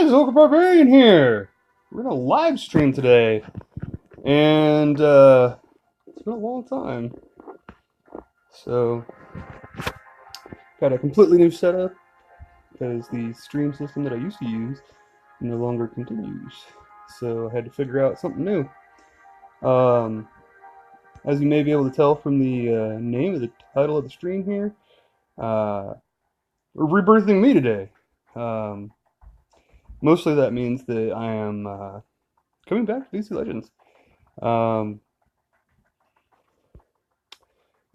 guys, OgreBarberian here. We're gonna live stream today, and it's been a long time. So, got a completely new setup because the stream system that I used to use no longer continues. So I had to figure out something new. Um, as you may be able to tell from the name of the title of the stream here, uh, we're rebirthing me today. Um, Mostly that means that I am coming back to DC Legends. Um,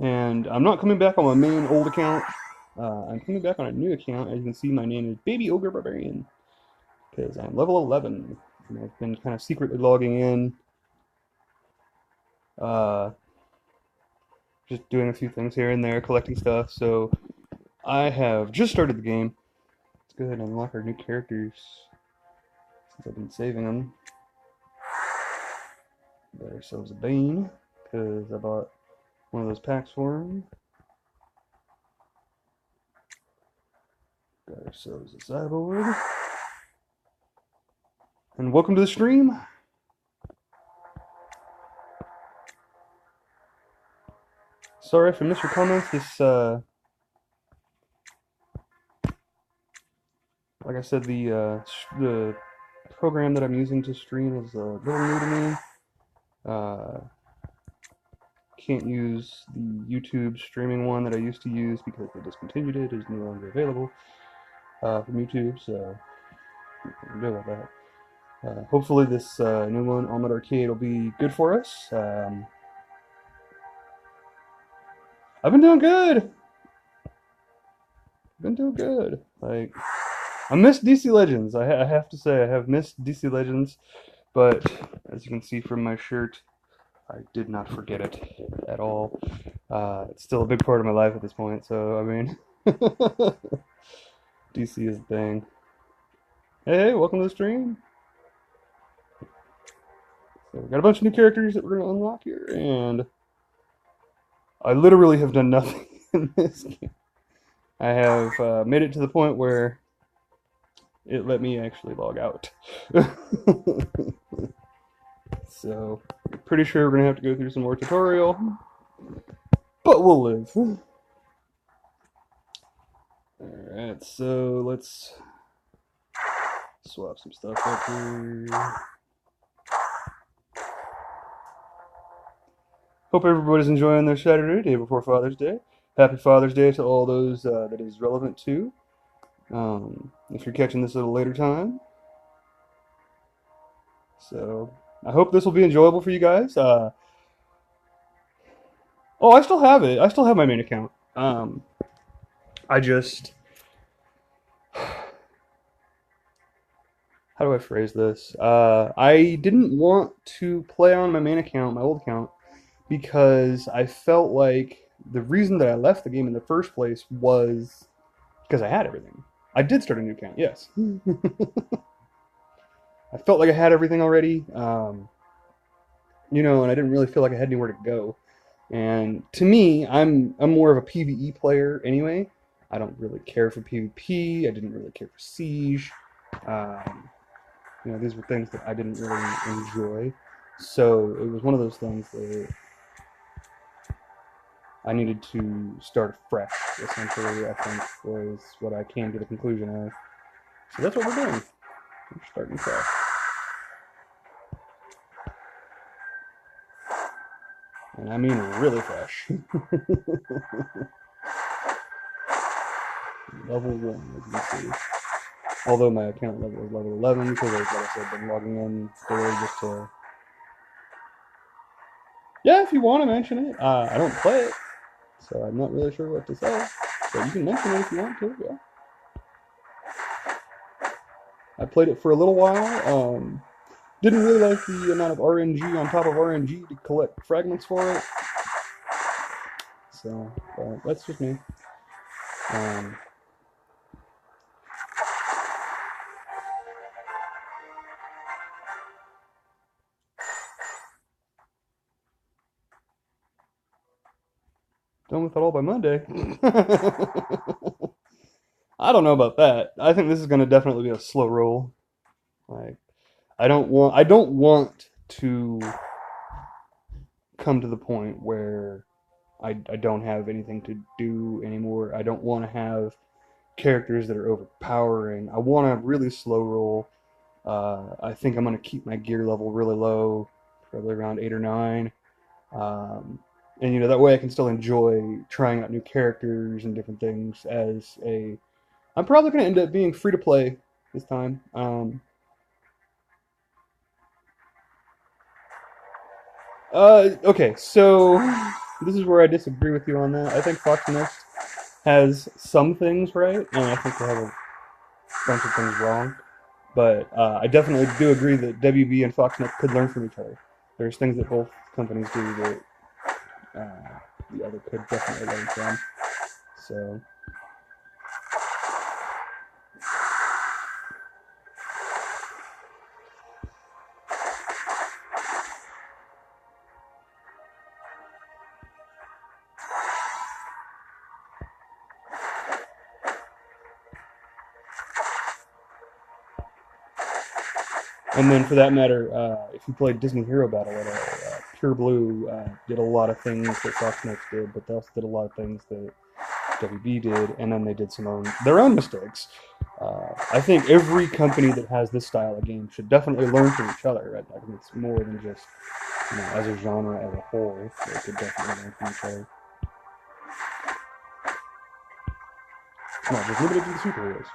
and I'm not coming back on my main old account. I'm coming back on a new account. As you can see, my name is Baby Ogre Barbarian because I'm level 11. And I've been kind of secretly logging in, uh, just doing a few things here and there, collecting stuff. So I have just started the game. Let's go ahead and unlock our new characters since I've been saving them. Got ourselves a Bane because I bought one of those packs for him. Got ourselves a Cyborg. And welcome to the stream. Sorry if I missed your comments. This, like I said, the program that I'm using to stream is a little new to me. Can't use the YouTube streaming one that I used to use because they discontinued it. It is no longer available from YouTube, so nothing to do about that. Hopefully this new one, Omlet Arcade, will be good for us. I've been doing good. Like, I missed DC Legends. I have to say, I have missed DC Legends, but as you can see from my shirt, I did not forget it at all. It's still a big part of my life at this point, so I mean, DC is the thing. Hey, welcome to the stream. So we got a bunch of new characters that we're gonna unlock here, and I literally have done nothing in this game. I have made it to the point where it let me actually log out. So, pretty sure we're going to have to go through some more tutorial, but we'll live. Alright, so let's swap some stuff up here. Hope everybody's enjoying their Saturday, day before Father's Day. Happy Father's Day to all those that is relevant to. If you're catching this at a later time. So, I hope this will be enjoyable for you guys. Oh, I still have it. I still have my main account. I just... How do I phrase this? I didn't want to play on my main account, my old account, because I felt like the reason that I left the game in the first place was because I had everything. I did start a new account, yes. I felt like I had everything already, you know, and I didn't really feel like I had anywhere to go. And to me, I'm more of a PvE player anyway. I don't really care for PvP. I didn't really care for Siege. You know, these were things that I didn't really enjoy. So it was one of those things that I needed to start fresh, essentially, I think, was what I came to the conclusion of. So that's what we're doing. We're starting fresh. And I mean really fresh. Level 1, as you can see. Although my account level is level 11, because like I said, I've been logging in there just to... Yeah, if you want to mention it. I don't play it, so I'm not really sure what to say. But you can mention it if you want to, yeah. I played it for a little while. Didn't really like the amount of RNG on top of RNG to collect fragments for it. So, that's just me. Done with it all by Monday. I don't know about that. I think this is going to definitely be a slow roll. Like, I don't want to come to the point where I don't have anything to do anymore. I don't want to have characters that are overpowering. I want to really slow roll. I think I'm going to keep my gear level really low, probably around 8 or 9. Um, and that way I can still enjoy trying out new characters and different things as a. I'm probably going to end up being free to play this time. Okay, so this is where I disagree with you on that. I think Fox Next has some things right, and I think they have a bunch of things wrong. But I definitely do agree that WB and Fox Next could learn from each other. There's things that both companies do that the other could definitely learn from. So, and then for that matter, if you played Disney Hero Battle at all, Pure Blue did a lot of things that Fox Next did, but they also did a lot of things that WB did, and then they did their own mistakes. I think every company that has this style of game should definitely learn from each other. I think it's more than just as a genre as a whole. They could definitely learn from each other. It's not just limited to the superheroes.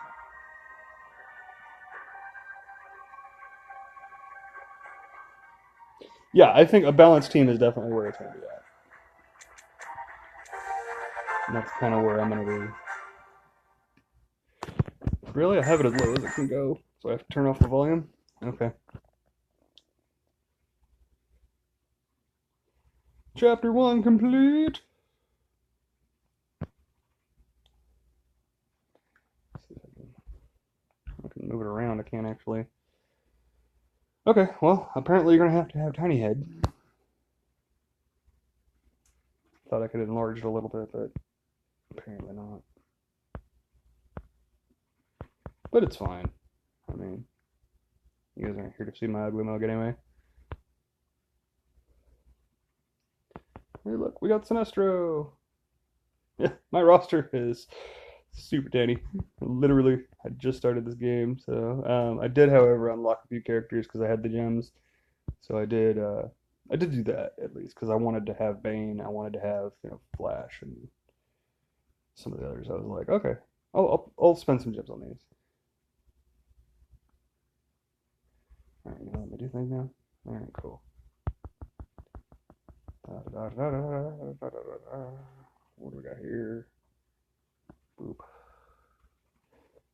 Yeah, I think a balanced team is definitely where it's going to be at. And that's kind of where I'm going to be. Really? I have it as low as it can go, so I have to turn off the volume? Okay. Chapter 1 complete! Let's see if I can move it around. I can't actually. Okay, well, apparently you're going to have Tiny Head. Thought I could enlarge it a little bit, but apparently not. But it's fine. I mean, you guys aren't here to see my ugly mug anyway. Hey, look, we got Sinestro. Yeah, my roster is super dandy. Literally, I just started this game, so I did, however, unlock a few characters because I had the gems. So I did do that at least because I wanted to have Bane, I wanted to have Flash and some of the others. I was like, okay, I'll spend some gems on these. All right, let me do things now. All right, cool. What do we got here? Boop.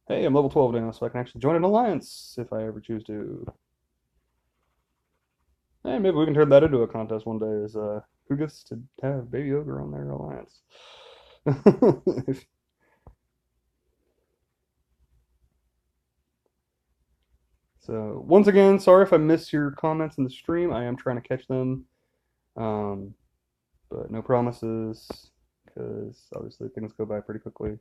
Hey, I'm level 12 now, so I can actually join an alliance if I ever choose to. Hey, maybe we can turn that into a contest one day. Is who gets to have Baby Ogre on their alliance? So once again, sorry if I miss your comments in the stream. I am trying to catch them, um, but no promises because obviously things go by pretty quickly.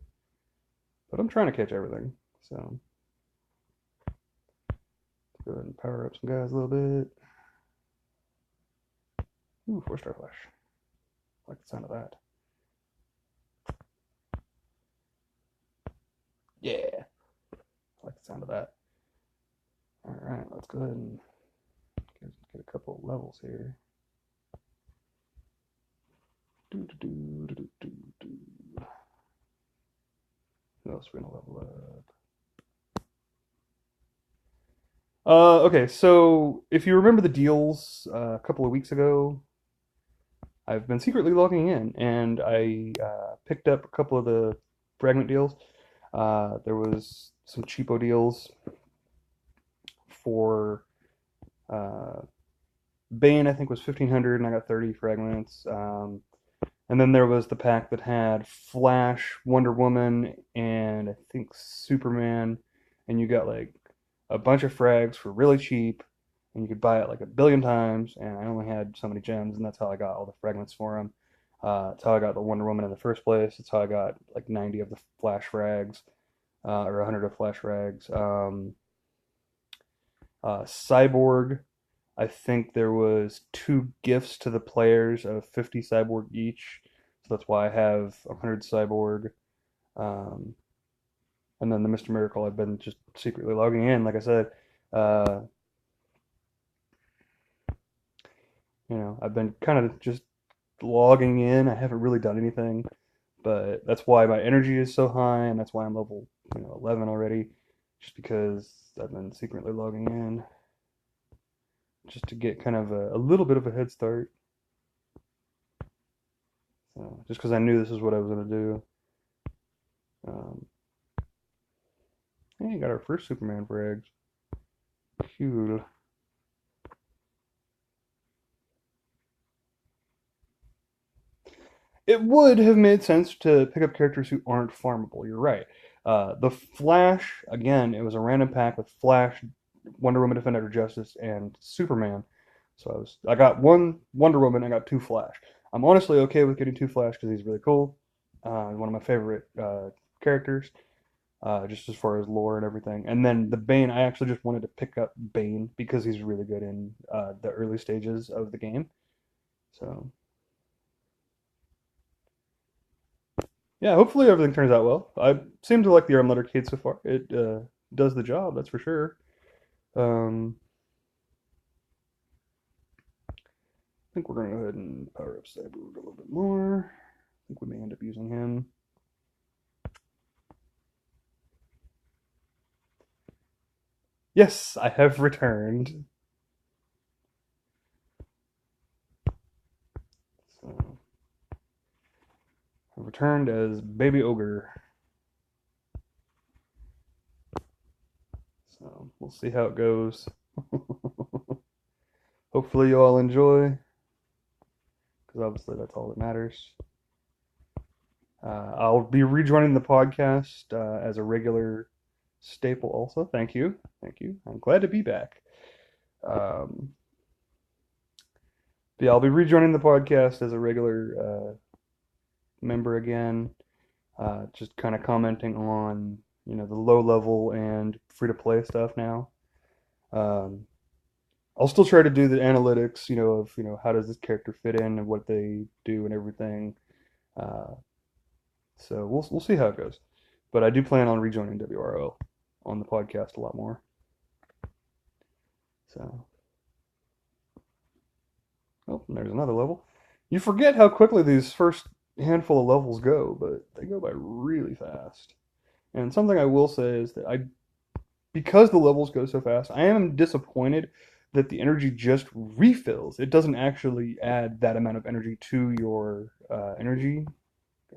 But I'm trying to catch everything. So let's go ahead and power up some guys a little bit. Ooh, 4-star flash. I like the sound of that. Yeah, I like the sound of that. All right, let's go ahead and get a couple of levels here. Who else are we gonna level up? Okay, so if you remember the deals a couple of weeks ago, I've been secretly logging in, and I picked up a couple of the fragment deals. There was some cheapo deals for Bane, I think was 1,500, and I got 30 fragments. And then there was the pack that had Flash, Wonder Woman, and I think Superman, and you got like a bunch of frags for really cheap, and you could buy it like a billion times. And I only had so many gems, and that's how I got all the fragments for them. That's how I got the Wonder Woman in the first place. That's how I got like 90 of the Flash frags, or 100 of Flash frags. Cyborg, I think there was 2 gifts to the players of 50 cyborg each. So that's why I have 100 cyborg. Um, and then the Mr. Miracle, I've been just secretly logging in, like I said. Uh, I've been kind of just logging in. I haven't really done anything, but that's why my energy is so high, and that's why I'm level, 11 already, just because I've been secretly logging in, just to get kind of a little bit of a head start. So, just because I knew this is what I was gonna do. Um, hey, got our first Superman for eggs. Cool. It would have made sense to pick up characters who aren't farmable. You're right. The Flash, again, it was a random pack with Flash, Wonder Woman, Defender of Justice, and Superman. So I got one Wonder Woman, I got 2 Flash. I'm honestly okay with getting 2 Flash because he's really cool. One of my favorite characters, just as far as lore and everything. And then the Bane, I actually just wanted to pick up Bane because he's really good in the early stages of the game. So yeah, hopefully everything turns out well. I seem to like the Armlet Arcade so far. It does the job, that's for sure. Um, I think we're going to go ahead and power up Cyborg a little bit more. I think we may end up using him. Yes, I have returned. So, I've returned as Baby Ogre. So, we'll see how it goes. Hopefully you all enjoy, because obviously that's all that matters. I'll be rejoining the podcast as a regular staple also. Thank you. Thank you. I'm glad to be back. Um, yeah, I'll be rejoining the podcast as a regular member again, just kind of commenting on, the low level and free to play stuff now. Um, I'll still try to do the analytics, of, how does this character fit in and what they do and everything. Uh, so we'll see how it goes. But I do plan on rejoining WRO on the podcast a lot more. So, oh, and there's another level. You forget how quickly these first handful of levels go, but they go by really fast. And something I will say is that because the levels go so fast, I am disappointed that the energy just refills. It doesn't actually add that amount of energy to your energy.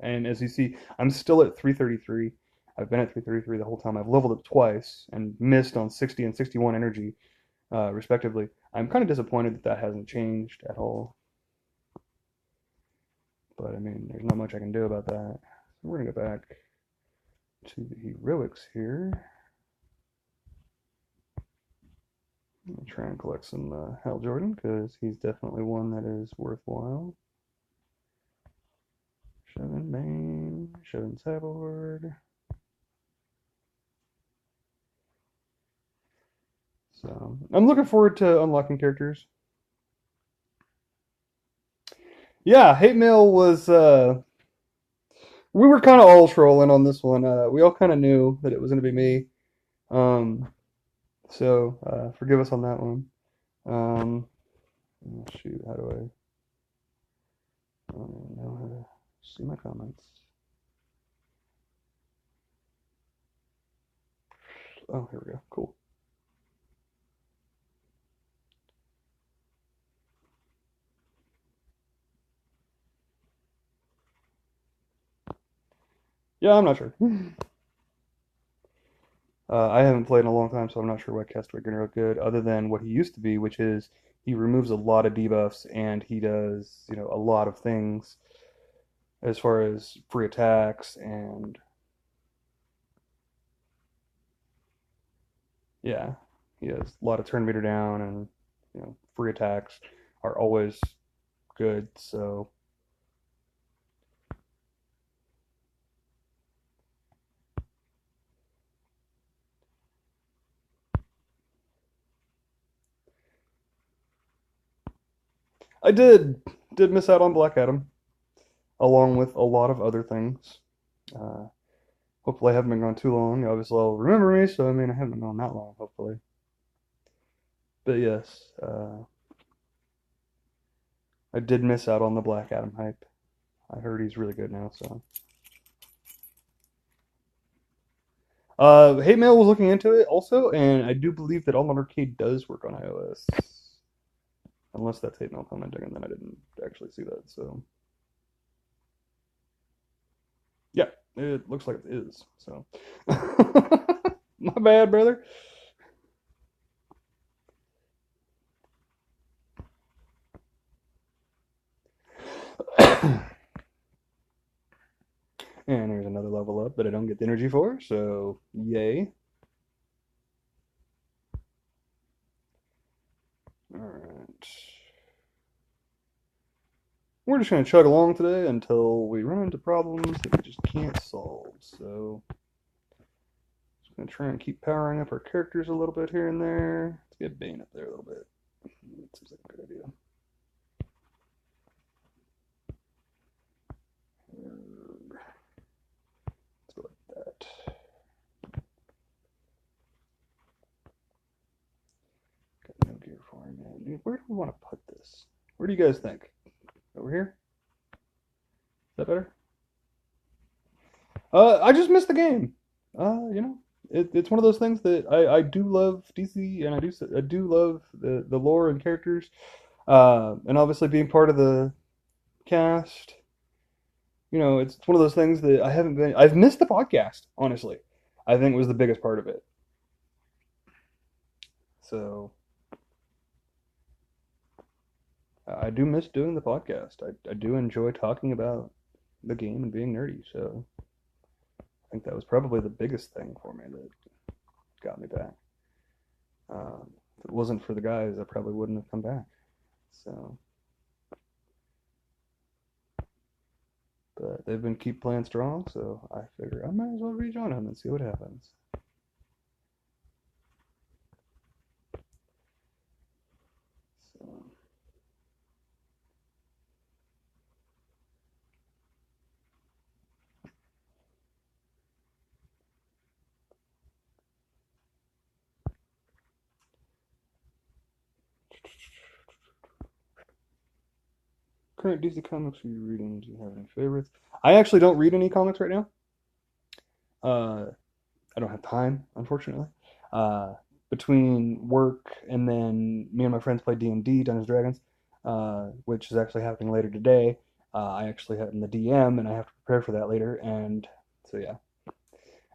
And as you see, I'm still at 333. I've been at 333 the whole time. I've leveled up twice and missed on 60 and 61 energy, respectively. I'm kind of disappointed that that hasn't changed at all. But I mean, there's not much I can do about that. So we're gonna go back to the heroics here. I'm gonna try and collect some Hal Jordan because he's definitely one that is worthwhile. Shoving Bane, shoving Cyborg. So I'm looking forward to unlocking characters. Yeah, hate mail was we were kind of all trolling on this one. We all kind of knew that it was going to be me. Um, so forgive us on that one. Um, oh, shoot, how do I don't even know how to see my comments. Oh, here we go. Cool. Yeah, I'm not sure. I haven't played in a long time, so I'm not sure what Castaway Gunner look good, other than what he used to be, which is he removes a lot of debuffs and he does, a lot of things as far as free attacks and yeah, he has a lot of turn meter down and free attacks are always good. So I did miss out on Black Adam, along with a lot of other things. Uh, Hopefully, I haven't been gone too long. Obviously, I'll remember me, so I mean, I haven't been gone that long, hopefully. But yes, I did miss out on the Black Adam hype. I heard he's really good now, so. Hate Mail was looking into it also, and I do believe that Omlet Arcade does work on iOS. Unless that's Hate Mail commenting, and then I didn't actually see that, so. Yeah, it looks like it is, so. My bad, brother. And there's another level up that I don't get the energy for, so yay. Alright. We're just going to chug along today until we run into problems that we just can't solve. So, just going to try and keep powering up our characters a little bit here and there. Let's get Bane up there a little bit. That seems like a good idea. Let's go like that. Got no gear for him, man. Where do we want to put this? Where do you guys think? Over here? Is that better? I just missed the game. It's one of those things that I do love DC, and I do love the lore and characters, and obviously being part of the cast. It's one of those things that I've missed the podcast, honestly. I think was the biggest part of it. So I do miss doing the podcast. I do enjoy talking about the game and being nerdy. So I think that was probably the biggest thing for me that got me back. If it wasn't for the guys, I probably wouldn't have come back. So, but they've been keep playing strong, so I figure I might as well rejoin them and see what happens. So, current DC comics are you reading? Do you have any favorites? I actually don't read any comics right now. Uh, I don't have time, unfortunately. Uh, Between work and then me and my friends play D&D, Dungeons and Dragons, which is actually happening later today. I actually have in the DM, and I have to prepare for that later. And so yeah.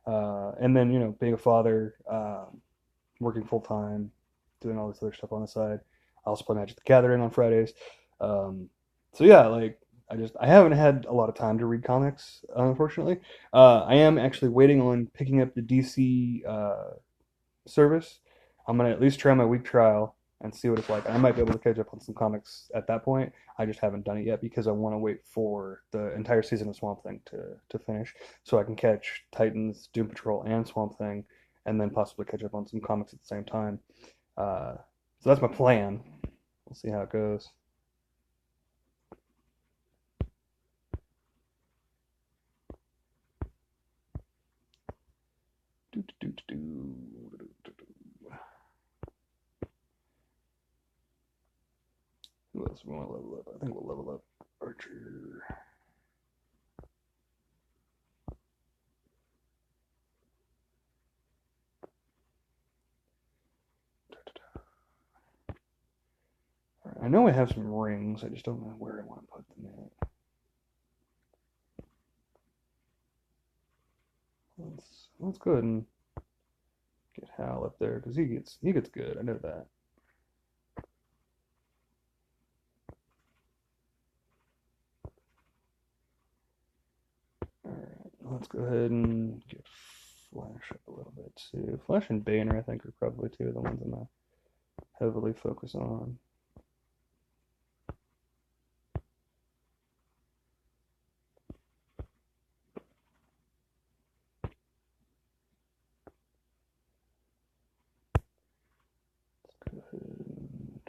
And then being a father, working full time, doing all this other stuff on the side. I also play Magic the Gathering on Fridays. Um, so yeah, like I haven't had a lot of time to read comics, unfortunately. I am actually waiting on picking up the DC service. I'm gonna at least try my week trial and see what it's like. I might be able to catch up on some comics at that point. I just haven't done it yet because I want to wait for the entire season of Swamp Thing to finish so I can catch Titans, Doom Patrol, and Swamp Thing, and then possibly catch up on some comics at the same time. So that's my plan. We'll see how it goes. Do, do, do, do, do, do. Who else we want to level up? I think we'll level up Archer. I know I have some rings. I just don't know where I want to put them at. Let's go ahead and get Hal up there because he gets good. I know that. All right, let's go ahead and get Flash up a little bit too. Flash and Banner, I think, are probably two of the ones I'm gonna heavily focus on. Let's go ahead and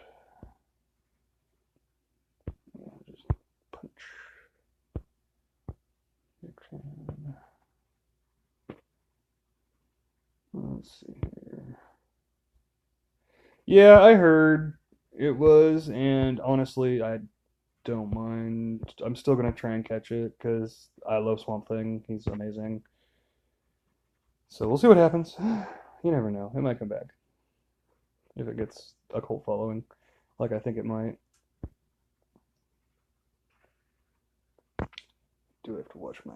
Yeah, I heard it was, and honestly, I don't mind. I'm still gonna try and catch it because I love Swamp Thing. He's amazing. So we'll see what happens. You never know. It might come back if it gets a cult following, like I think it might. Do have to watch my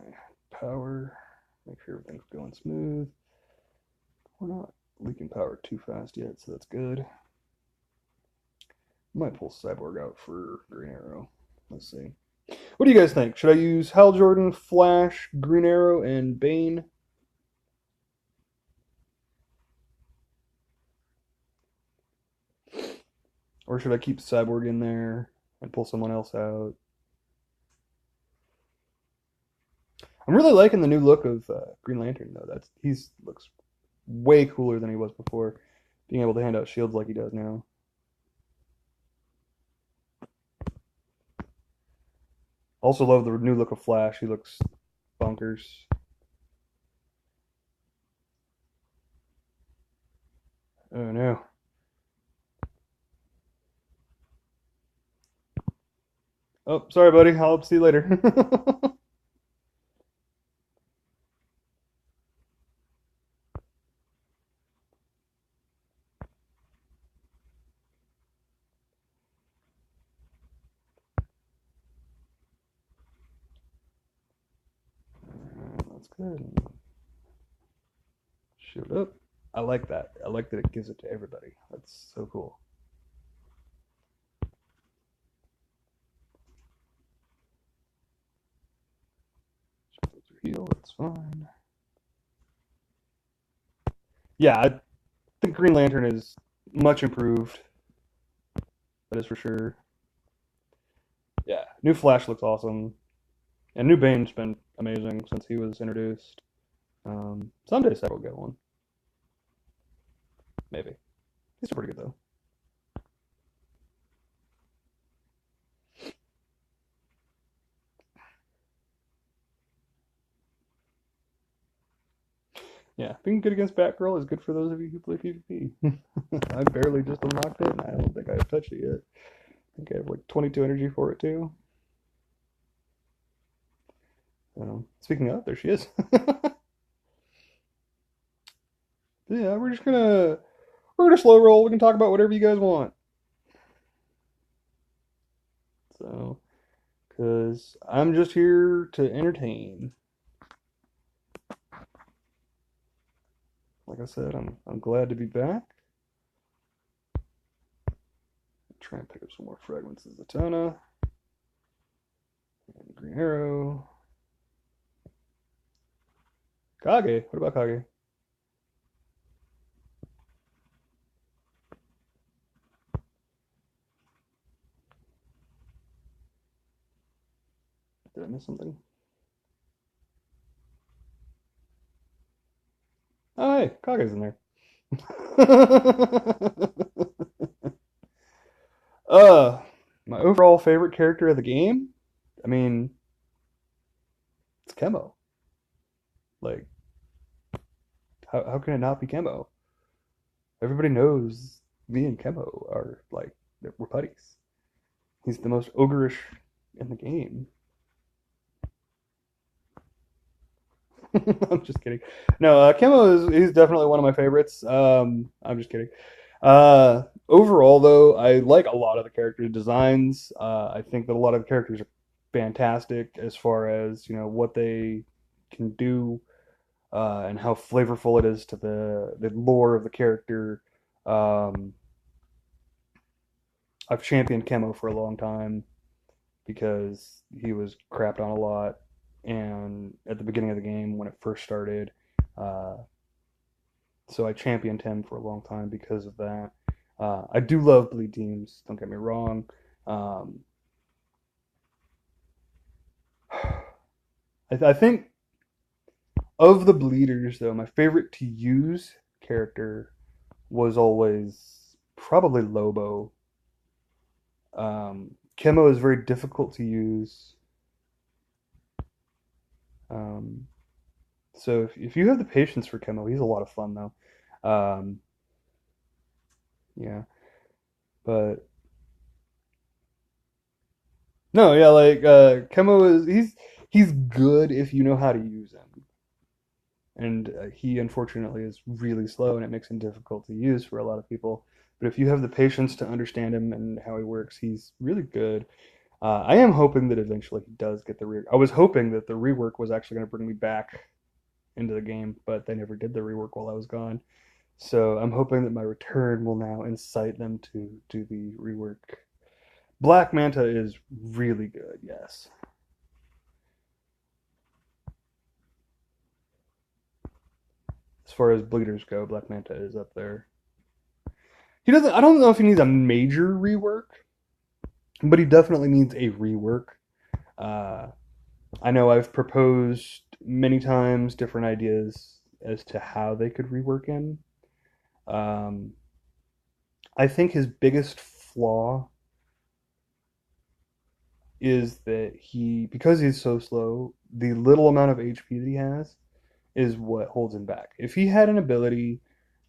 power, make sure everything's going smooth. We're not leaking power too fast yet, so that's good. Might pull Cyborg out for Green Arrow. Let's see. What do you guys think? Should I use Hal Jordan, Flash, Green Arrow, and Bane? Or should I keep Cyborg in there and pull someone else out? I'm really liking the new look of Green Lantern, though. He's looks way cooler than he was before, being able to hand out shields like he does now. Also love the new look of Flash. He looks bonkers. Oh no. Oh, sorry, buddy. I'll see you later. That's good. Shoot up. I like that. I like that it gives it to everybody. That's so cool. Heal, that's fine. Yeah, I think Green Lantern is much improved. That is for sure. Yeah, new Flash looks awesome, and new Bane's been amazing since he was introduced. Someday Seth will get one, maybe. He's pretty good though. Yeah, being good against Batgirl is good for those of you who play PvP. I barely just unlocked it, and I don't think I've touched it yet. I think I have like 22 energy for it too. Speaking of, there she is. Yeah, we're gonna slow roll. We can talk about whatever you guys want. So, because I'm just here to entertain. Like I said, I'm glad to be back. Try and pick up some more fragments of Zatanna and Green Arrow. Kage. What about Kage? Did I miss something? Oh, hey, Kage's in there. uh, my overall favorite character of the game. I mean, it's Chemo. Like, how can it not be Chemo? Everybody knows me and Chemo are like we're buddies. He's the most ogreish in the game. I'm just kidding. No, Chemo is he's definitely one of my favorites. I'm just kidding. Overall, though, I like a lot of the character designs. I think that a lot of the characters are fantastic as far as what they can do and how flavorful it is to the lore of the character. Um, I've championed Chemo for a long time because he was crapped on a lot, and at the beginning of the game when it first started, uh, so I championed him for a long time because of that. I do love bleed teams. Don't get me wrong. Um, I think of the bleeders, though, my favorite to use character was always probably Lobo. Chemo is very difficult to use. Um, so if you have the patience for Chemo, he's a lot of fun though. Um, yeah. But no, yeah, like Chemo is he's good if you know how to use him. And he unfortunately is really slow and it makes him difficult to use for a lot of people. But if you have the patience to understand him and how he works, he's really good. I am hoping that eventually he does get the rework. I was hoping that the rework was actually going to bring me back into the game, but they never did the rework while I was gone. So I'm hoping that my return will now incite them to do the rework. Black Manta is really good, yes. As far as bleeders go, Black Manta is up there. He doesn't. I don't know if he needs a major rework, but he definitely needs a rework. Uh, I know I've proposed many times different ideas as to how they could rework him. Um, I think his biggest flaw is that because he's so slow, the little amount of HP that he has is what holds him back. If he had an ability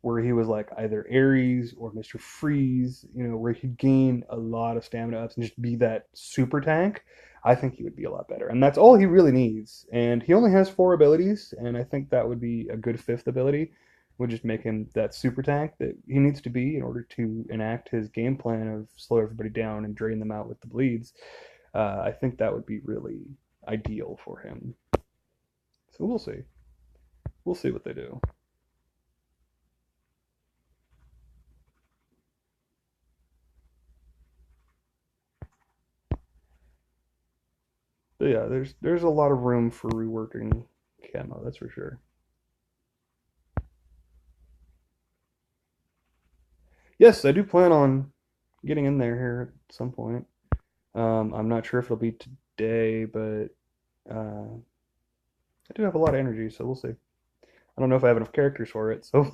where he was like either Ares or Mr. Freeze, where he could gain a lot of stamina ups and just be that super tank, I think he would be a lot better. And that's all he really needs. And he only has four abilities, and I think that would be a good fifth ability. Would just make him that super tank that he needs to be in order to enact his game plan of slow everybody down and drain them out with the bleeds. I think that would be really ideal for him. So we'll see. We'll see what they do. But yeah, there's a lot of room for reworking camo, that's for sure. Yes, I do plan on getting in there here at some point. I'm not sure if it'll be today, but I do have a lot of energy, so we'll see. I don't know if I have enough characters for it, so